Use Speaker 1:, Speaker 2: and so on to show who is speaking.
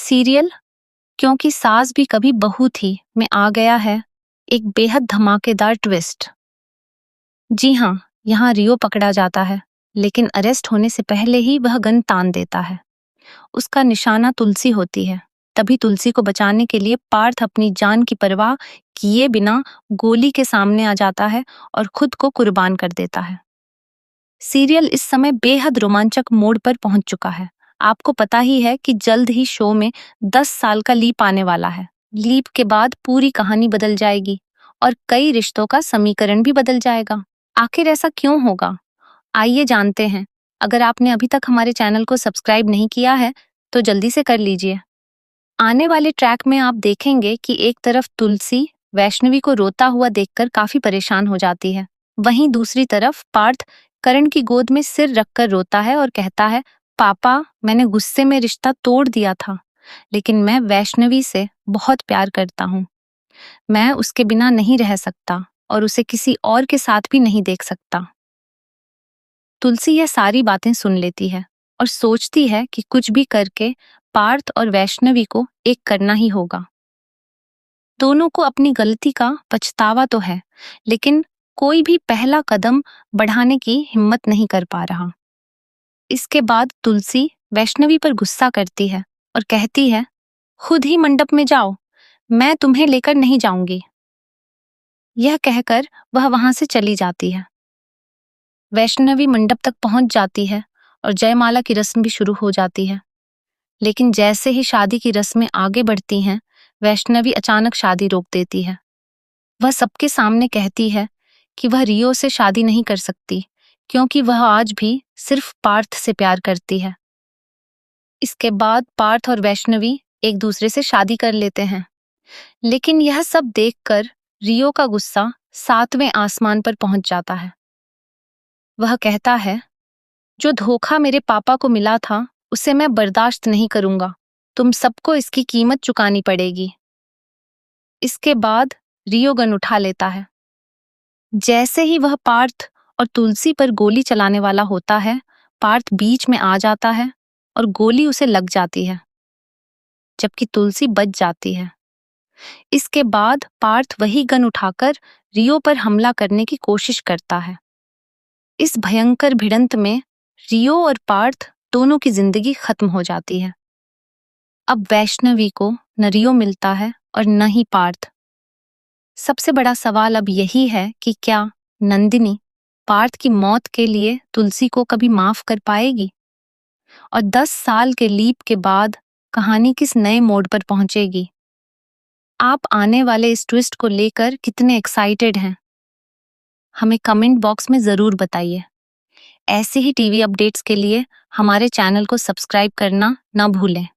Speaker 1: Serial क्योंकि सास भी कभी बहू थी में आ गया है एक बेहद धमाकेदार ट्विस्ट। जी हाँ, यहाँ रियो पकड़ा जाता है, लेकिन अरेस्ट होने से पहले ही वह गन तान देता है। उसका निशाना तुलसी होती है। तभी तुलसी को बचाने के लिए पार्थ अपनी जान की परवाह किए बिना गोली के सामने आ जाता है और खुद को कुर्बान कर देता है। सीरियल इस समय बेहद रोमांचक मोड़ पर पहुंच चुका है। आपको पता ही है कि जल्द ही शो में 10 साल का लीप आने वाला है। लीप के बाद पूरी कहानी बदल जाएगी और कई रिश्तों का समीकरण भी बदल जाएगा। आखिर ऐसा क्यों होगा? आइए जानते हैं। अगर आपने अभी तक हमारे चैनल को सब्सक्राइब नहीं किया है, तो जल्दी से कर लीजिए। आने वाले ट्रैक में आप देखेंगे कि एक तरफ तुलसी वैष्णवी को रोता हुआ देखकर काफी परेशान हो जाती है। वहीं दूसरी तरफ पार्थ करण की गोद में सिर रखकर रोता है और कहता है, पापा, मैंने गुस्से में रिश्ता तोड़ दिया था, लेकिन मैं वैष्णवी से बहुत प्यार करता हूँ। मैं उसके बिना नहीं रह सकता और उसे किसी और के साथ भी नहीं देख सकता। तुलसी यह सारी बातें सुन लेती है और सोचती है कि कुछ भी करके पार्थ और वैष्णवी को एक करना ही होगा। दोनों को अपनी गलती का पछतावा तो है, लेकिन कोई भी पहला कदम बढ़ाने की हिम्मत नहीं कर पा रहा। इसके बाद तुलसी वैष्णवी पर गुस्सा करती है और कहती है, खुद ही मंडप में जाओ, मैं तुम्हें लेकर नहीं जाऊंगी। यह कहकर वह वहां से चली जाती है। वैष्णवी मंडप तक पहुंच जाती है और जयमाला की रस्म भी शुरू हो जाती है। लेकिन जैसे ही शादी की रस्में आगे बढ़ती हैं, वैष्णवी अचानक शादी रोक देती है। वह सबके सामने कहती है कि वह रियो से शादी नहीं कर सकती, क्योंकि वह आज भी सिर्फ पार्थ से प्यार करती है। इसके बाद पार्थ और वैष्णवी एक दूसरे से शादी कर लेते हैं। लेकिन यह सब देखकर रियो का गुस्सा 7वें आसमान पर पहुंच जाता है। वह कहता है, जो धोखा मेरे पापा को मिला था, उसे मैं बर्दाश्त नहीं करूंगा। तुम सबको इसकी कीमत चुकानी पड़ेगी। इसके बाद रियो गन उठा लेता है। जैसे ही वह पार्थ और तुलसी पर गोली चलाने वाला होता है, पार्थ बीच में आ जाता है और गोली उसे लग जाती है, जबकि तुलसी बच जाती है। इसके बाद पार्थ वही गन उठाकर रियो पर हमला करने की कोशिश करता है। इस भयंकर भिड़ंत में रियो और पार्थ दोनों की जिंदगी खत्म हो जाती है। अब वैष्णवी को न रियो मिलता है और न ही पार्थ। सबसे बड़ा सवाल अब यही है कि क्या नंदिनी पार्थ की मौत के लिए तुलसी को कभी माफ कर पाएगी? और 10 साल के लीप के बाद कहानी किस नए मोड़ पर पहुंचेगी? आप आने वाले इस ट्विस्ट को लेकर कितने एक्साइटेड हैं? हमें कमेंट बॉक्स में जरूर बताइए। ऐसे ही टीवी अपडेट्स के लिए हमारे चैनल को सब्सक्राइब करना न भूलें।